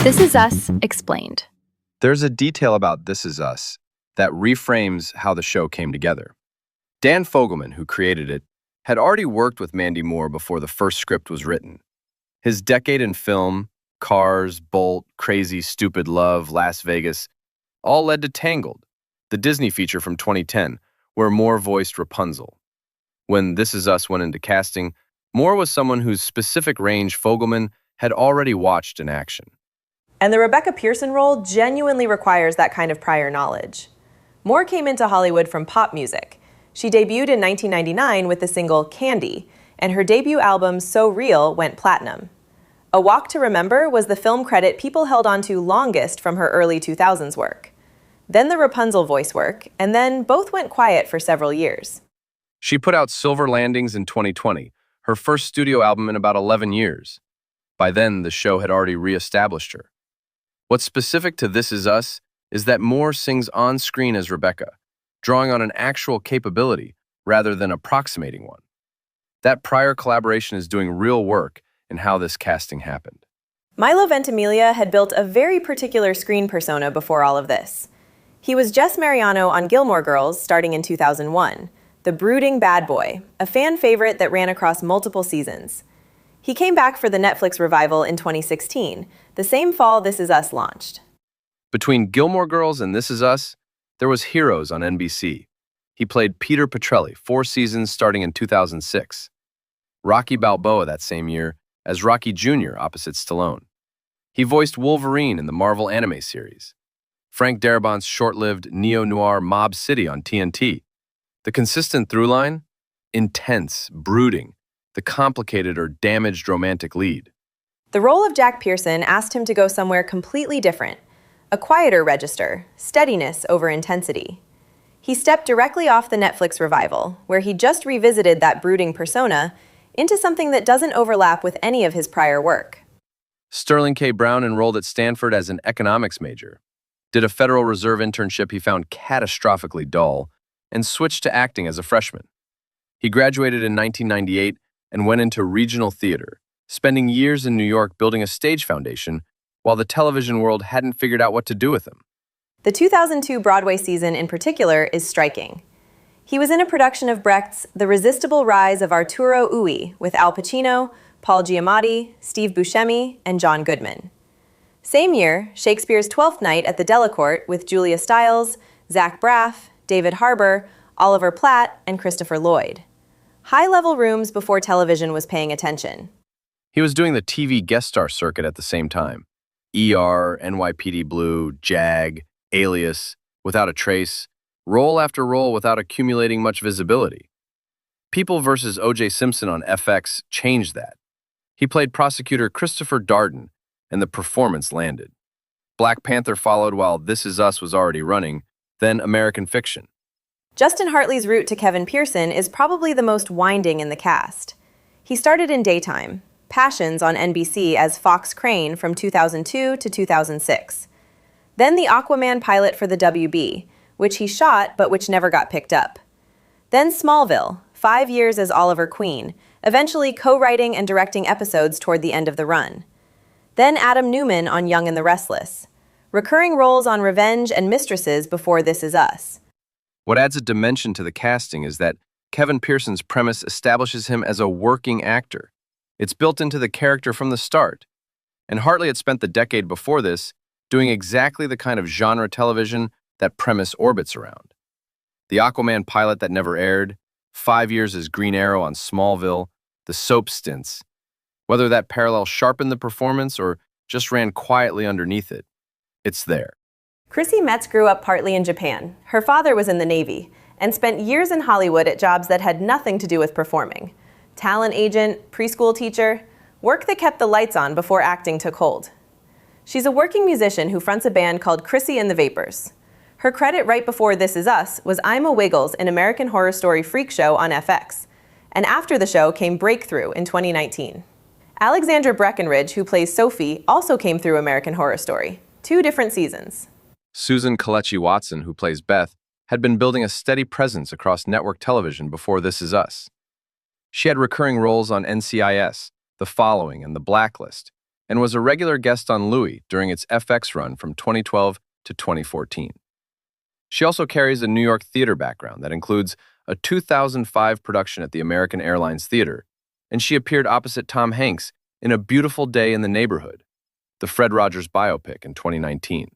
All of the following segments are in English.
This Is Us Explained. There's a detail about This Is Us that reframes how the show came together. Dan Fogelman, who created it, had already worked with Mandy Moore before the first script was written. His decade in film, Cars, Bolt, Crazy, Stupid Love, Las Vegas, all led to Tangled, the Disney feature from 2010, where Moore voiced Rapunzel. When This Is Us went into casting, Moore was someone whose specific range Fogelman had already watched in action. And the Rebecca Pearson role genuinely requires that kind of prior knowledge. Moore came into Hollywood from pop music. She debuted in 1999 with the single Candy, and her debut album So Real went platinum. A Walk to Remember was the film credit people held on to longest from her early 2000s work. Then the Rapunzel voice work, and then both went quiet for several years. She put out Silver Landings in 2020, her first studio album in about 11 years. By then, the show had already re-established her. What's specific to This Is Us is that Moore sings on screen as Rebecca, drawing on an actual capability rather than approximating one. That prior collaboration is doing real work in how this casting happened. Milo Ventimiglia had built a very particular screen persona before all of this. He was Jess Mariano on Gilmore Girls starting in 2001, the brooding bad boy, a fan favorite that ran across multiple seasons. He came back for the Netflix revival in 2016, the same fall This Is Us launched. Between Gilmore Girls and This Is Us, there was Heroes on NBC. He played Peter Petrelli 4 seasons starting in 2006. Rocky Balboa that same year as Rocky Jr. opposite Stallone. He voiced Wolverine in the Marvel anime series. Frank Darabont's short-lived neo-noir Mob City on TNT. The consistent through-line? Intense, brooding, the complicated or damaged romantic lead. The role of Jack Pearson asked him to go somewhere completely different, a quieter register, steadiness over intensity. He stepped directly off the Netflix revival, where he just revisited that brooding persona, into something that doesn't overlap with any of his prior work. Sterling K. Brown enrolled at Stanford as an economics major, did a Federal Reserve internship he found catastrophically dull, and switched to acting as a freshman. He graduated in 1998 and went into regional theater, spending years in New York building a stage foundation while the television world hadn't figured out what to do with him. The 2002 Broadway season in particular is striking. He was in a production of Brecht's The Resistible Rise of Arturo Ui with Al Pacino, Paul Giamatti, Steve Buscemi, and John Goodman. Same year, Shakespeare's Twelfth Night at the Delacorte with Julia Stiles, Zach Braff, David Harbour, Oliver Platt, and Christopher Lloyd. High-level rooms before television was paying attention. He was doing the TV guest star circuit at the same time. ER, NYPD Blue, JAG, Alias, Without a Trace, role after role without accumulating much visibility. People vs. O.J. Simpson on FX changed that. He played prosecutor Christopher Darden, and the performance landed. Black Panther followed while This Is Us was already running, then American Fiction. Justin Hartley's route to Kevin Pearson is probably the most winding in the cast. He started in daytime, Passions on NBC as Fox Crane from 2002 to 2006. Then the Aquaman pilot for the WB, which he shot but which never got picked up. Then Smallville, 5 years as Oliver Queen, eventually co-writing and directing episodes toward the end of the run. Then Adam Newman on Young and the Restless. Recurring roles on Revenge and Mistresses before This Is Us. What adds a dimension to the casting is that Kevin Pearson's premise establishes him as a working actor. It's built into the character from the start. And Hartley had spent the decade before this doing exactly the kind of genre television that premise orbits around. The Aquaman pilot that never aired, 5 years as Green Arrow on Smallville, the soap stints. Whether that parallel sharpened the performance or just ran quietly underneath it, it's there. Chrissy Metz grew up partly in Japan. Her father was in the Navy and spent years in Hollywood at jobs that had nothing to do with performing. Talent agent, preschool teacher, work that kept the lights on before acting took hold. She's a working musician who fronts a band called Chrissy and the Vapors. Her credit right before This Is Us was I'm a Wiggles in American Horror Story Freak Show on FX. And after the show came Breakthrough in 2019. Alexandra Breckenridge, who plays Sophie, also came through American Horror Story, 2 different seasons. Susan Kelechi Watson, who plays Beth, had been building a steady presence across network television before This Is Us. She had recurring roles on NCIS, The Following, and The Blacklist, and was a regular guest on Louie during its FX run from 2012 to 2014. She also carries a New York theater background that includes a 2005 production at the American Airlines Theater, and she appeared opposite Tom Hanks in A Beautiful Day in the Neighborhood, the Fred Rogers biopic in 2019.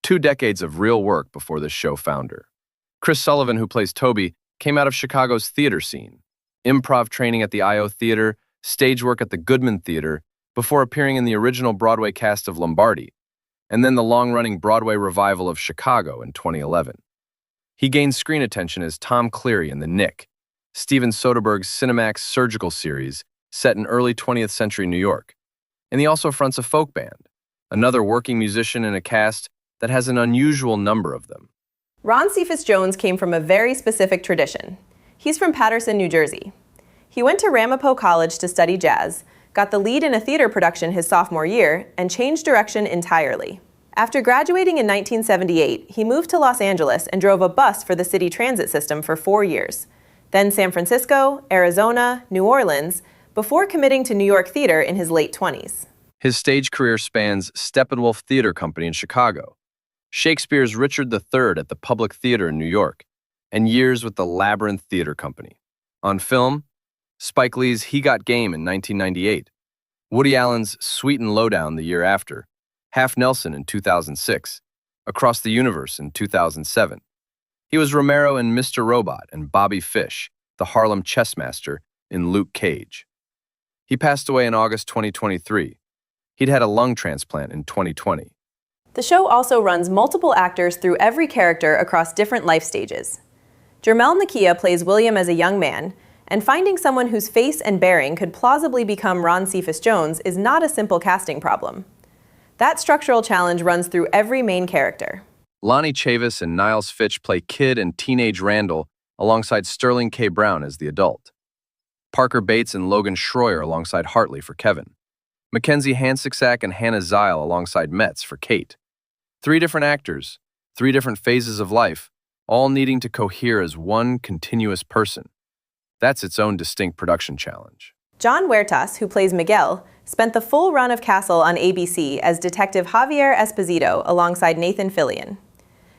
2 decades of real work before this show found her. Chris Sullivan, who plays Toby, came out of Chicago's theater scene, improv training at the I.O. Theater, stage work at the Goodman Theater, before appearing in the original Broadway cast of Lombardi, and then the long-running Broadway revival of Chicago in 2011. He gained screen attention as Tom Cleary in The Knick, Steven Soderbergh's Cinemax surgical series set in early 20th century New York. And he also fronts a folk band, another working musician in a cast that has an unusual number of them. Ron Cephas Jones came from a very specific tradition. He's from Paterson, New Jersey. He went to Ramapo College to study jazz, got the lead in a theater production his sophomore year, and changed direction entirely. After graduating in 1978, he moved to Los Angeles and drove a bus for the city transit system for 4 years. Then San Francisco, Arizona, New Orleans, before committing to New York theater in his late 20s. His stage career spans Steppenwolf Theater Company in Chicago, Shakespeare's Richard III at the Public Theater in New York, and years with the Labyrinth Theater Company. On film, Spike Lee's He Got Game in 1998, Woody Allen's Sweet and Lowdown the year after, Half Nelson in 2006, Across the Universe in 2007. He was Romero in Mr. Robot and Bobby Fish, the Harlem chess master, in Luke Cage. He passed away in August 2023. He'd had a lung transplant in 2020. The show also runs multiple actors through every character across different life stages. Jermel Nakia plays William as a young man, and finding someone whose face and bearing could plausibly become Ron Cephas Jones is not a simple casting problem. That structural challenge runs through every main character. Lonnie Chavis and Niles Fitch play Kid and teenage Randall alongside Sterling K. Brown as the adult. Parker Bates and Logan Schroyer alongside Hartley for Kevin. Mackenzie Hansicksack and Hannah Zile alongside Metz for Kate. 3 different actors, 3 different phases of life, all needing to cohere as one continuous person. That's its own distinct production challenge. John Huertas, who plays Miguel, spent the full run of Castle on ABC as Detective Javier Esposito alongside Nathan Fillion.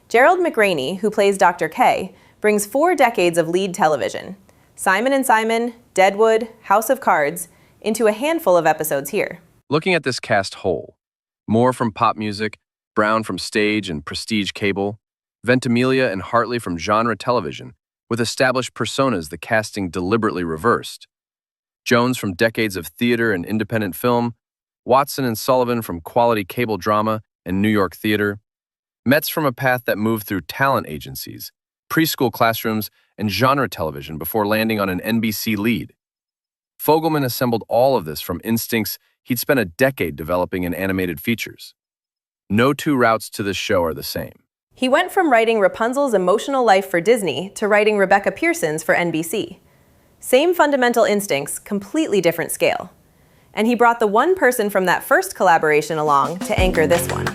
Gerald McRaney, who plays Dr. K, brings 4 decades of lead television, Simon & Simon, Deadwood, House of Cards, into a handful of episodes here. Looking at this cast whole, Moore from pop music, Brown from stage and prestige cable, Ventimiglia and Hartley from genre television, with established personas the casting deliberately reversed. Jones from decades of theater and independent film, Watson and Sullivan from quality cable drama and New York theater, Metz from a path that moved through talent agencies, preschool classrooms, and genre television before landing on an NBC lead. Fogelman assembled all of this from instincts he'd spent a decade developing in animated features. No 2 routes to this show are the same. He went from writing Rapunzel's emotional life for Disney to writing Rebecca Pearson's for NBC. Same fundamental instincts, completely different scale. And he brought the one person from that first collaboration along to anchor this one.